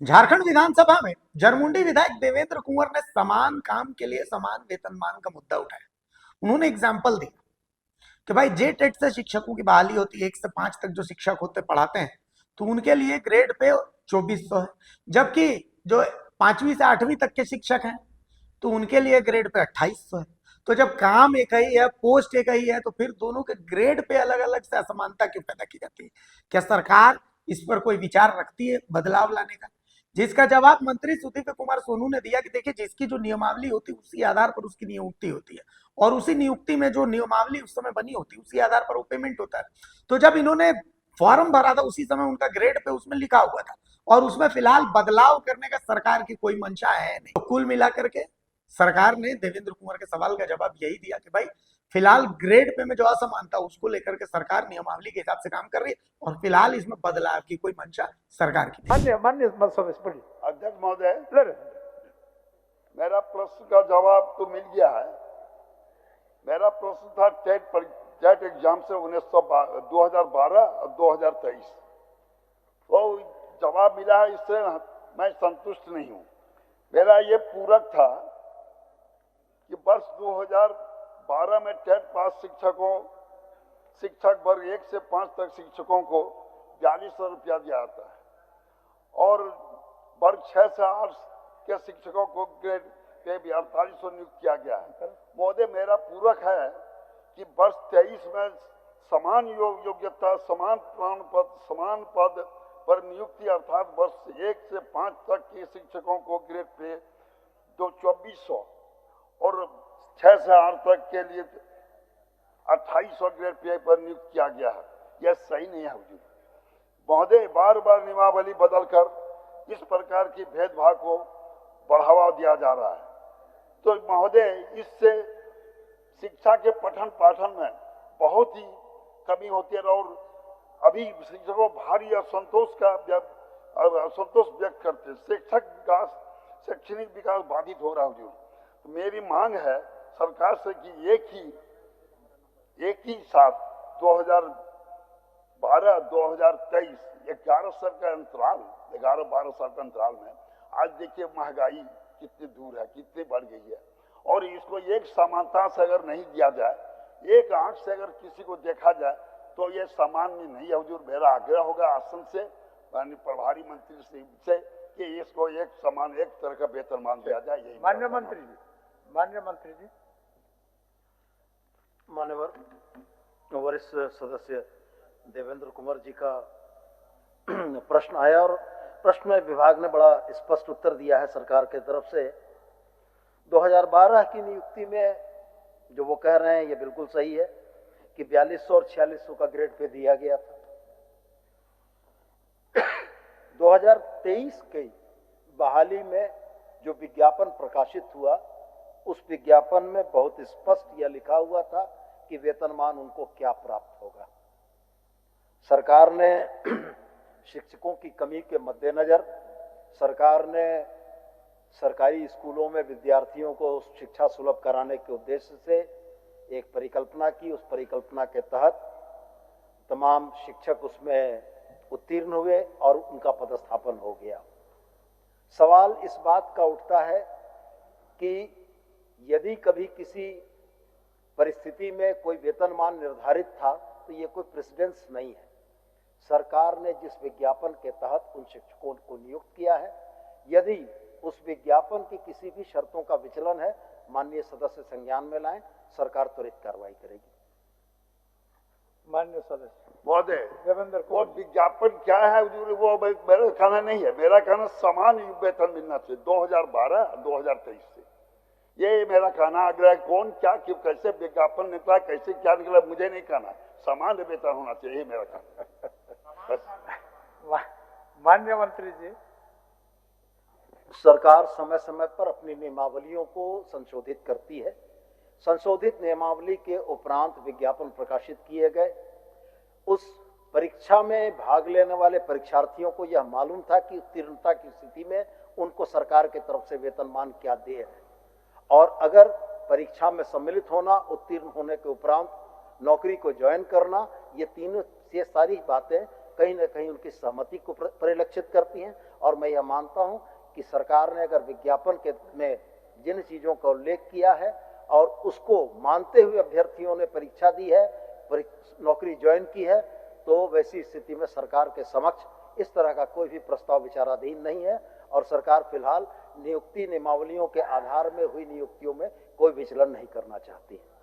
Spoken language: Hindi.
झारखंड विधानसभा में जरमुंडी विधायक देवेंद्र कुंवर ने समान काम के लिए समान वेतनमान का मुद्दा उठाया। उन्होंने एग्जाम्पल दिया कि भाई जे टेट से शिक्षकों की बहाली होती है, 1 से 5 तक जो शिक्षक होते पढ़ाते हैं, तो उनके लिए ग्रेड पे 2400 है। जबकि जो 5वीं से 8वीं तक के शिक्षक हैं, तो उनके लिए ग्रेड पे 2800 है। तो जब काम एक ही है, पोस्ट एक ही है, तो फिर दोनों के ग्रेड पे अलग अलग से असमानता क्यों पैदा की जाती है? क्या सरकार इस पर कोई विचार रखती है बदलाव लाने का? जिसका जवाब मंत्री सुदीव्य कुमार सोनू ने दिया कि देखिए, जिसकी जो नियमावली होती है उसी आधार पर उसकी नियुक्ति होती है, और उसी नियुक्ति में जो नियमावली उस समय बनी होती है उसी आधार पर वो पेमेंट होता है। तो जब इन्होंने फॉर्म भरा था उसी समय उनका ग्रेड पे उसमें लिखा हुआ था, और उसमें फिलहाल बदलाव करने का सरकार की कोई मंशा है नहीं। तो कुल मिलाकर के सरकार ने देवेंद्र कुंवर के सवाल का जवाब यही दिया कि भाई फिलहाल ग्रेड पे में जो असमानता उसको लेकर के सरकार नियमावली के हिसाब से काम कर रही है, और फिलहाल इसमें बदलाव की कोई मंशा सरकार की नहीं। मान्य मान्य सदस्य अध्यक्ष महोदय, लड़ मेरा प्रश्न का जवाब तो मिल गया है। मेरा प्रश्न था टेट एग्जाम से 2012 और 2023, तो जवाब मिला है, इससे मैं संतुष्ट नहीं हूँ। मेरा ये पूरक था कि वर्ष 2012 में टेट पास शिक्षक वर्ग 1 से 5 तक शिक्षकों को 4200 रुपया दिया जाता है, और वर्ग 6 से 8 के शिक्षकों को ग्रेड पे भी 4800 नियुक्त किया गया है। महोदय, मेरा पूरक है कि वर्ष 23 में समान योग्यता, समान प्रमाण पत्र, समान पद पर नियुक्ति, अर्थात वर्ष 1 से 5 तक के शिक्षकों को ग्रेड पे 2400 और 6 से 8 तक के लिए 2800 ग्रेड पे पर नियुक्त किया गया है। यह सही नहीं है हुजूर। महोदय, बार बार नियमावली बदलकर इस प्रकार की भेदभाव को बढ़ावा दिया जा रहा है। तो महोदय, इससे शिक्षा के पठन पाठन में बहुत ही कमी होती है, और अभी शिक्षकों भारी असंतोष व्यक्त करते हैं। शैक्षणिक विकास बाधित हो रहा है हुजूर। तो मेरी मांग है सरकार से कि एक ही साथ 2012 2023 11 साल का अंतराल, 11-12 साल का अंतराल में आज देखिए महंगाई कितनी दूर है, कितनी बढ़ गई है, और इसको एक समानता से अगर नहीं दिया जाए, एक आंख से अगर किसी को देखा जाए, तो ये सामान्य नहीं है हुजूर। मेरा आग्रह होगा आसन से, प्रभारी मंत्री से कि इसको एक समान, एक तरह का वेतनमान दिया जाए। यही मान्य मंत्री जी, मान्यवर वरिष्ठ सदस्य देवेंद्र कुंवर जी का प्रश्न आया, और प्रश्न में विभाग ने बड़ा स्पष्ट उत्तर दिया है सरकार के तरफ से। 2012 की नियुक्ति में जो वो कह रहे हैं ये बिल्कुल सही है कि 4200 और 4600 का ग्रेड पे दिया गया था। 2023 की बहाली में जो विज्ञापन प्रकाशित हुआ, उस विज्ञापन में बहुत स्पष्ट यह लिखा हुआ था कि वेतनमान उनको क्या प्राप्त होगा। सरकार ने शिक्षकों की कमी के मद्देनजर सरकार ने सरकारी स्कूलों में विद्यार्थियों को शिक्षा सुलभ कराने के उद्देश्य से एक परिकल्पना की। उस परिकल्पना के तहत तमाम शिक्षक उसमें उत्तीर्ण हुए और उनका पदस्थापन हो गया। सवाल इस बात का उठता है कि यदि कभी किसी परिस्थिति में कोई वेतनमान निर्धारित था, तो ये कोई प्रेसिडेंस नहीं है। सरकार ने जिस विज्ञापन के तहत उन शिक्षकों को नियुक्त किया है, यदि उस विज्ञापन की किसी भी शर्तों का विचलन है, माननीय सदस्य संज्ञान में लाएं, सरकार त्वरित कार्रवाई करेगी। मान्य सदस्य महोदय, देवेंद्र वो विज्ञापन क्या है वो मेरा कहना नहीं है। मेरा कहना समान वेतन मिलना चाहिए 2012 2023 से, ये मेरा कहना आग्रह। कौन क्या क्यों कैसे विज्ञापन निकला, कैसे क्या निकला, मुझे नहीं कहना, समान वेतन होना चाहिए, मेरा कहना। मान्य मंत्री जी, सरकार समय समय पर अपनी नियमावलियों को संशोधित करती है। संशोधित नियमावली के उपरांत विज्ञापन प्रकाशित किए गए। उस परीक्षा में भाग लेने वाले परीक्षार्थियों को यह मालूम था कि उत्तीर्णता की स्थिति में उनको सरकार की तरफ से वेतनमान क्या दे है, और अगर परीक्षा में सम्मिलित होना, उत्तीर्ण होने के उपरांत नौकरी को ज्वाइन करना, ये सारी बातें कहीं न कहीं उनकी सहमति को परिलक्षित करती हैं, और मैं यह मानता हूं कि सरकार ने अगर विज्ञापन के में जिन चीजों का उल्लेख किया है और उसको मानते हुए अभ्यर्थियों ने परीक्षा दी है, नौकरी ज्वाइन की है, तो वैसी स्थिति में सरकार के समक्ष इस तरह का कोई भी प्रस्ताव विचाराधीन नहीं है और सरकार फिलहाल नियुक्ति नियमावलियों के आधार में हुई नियुक्तियों में कोई विचलन नहीं करना चाहती है।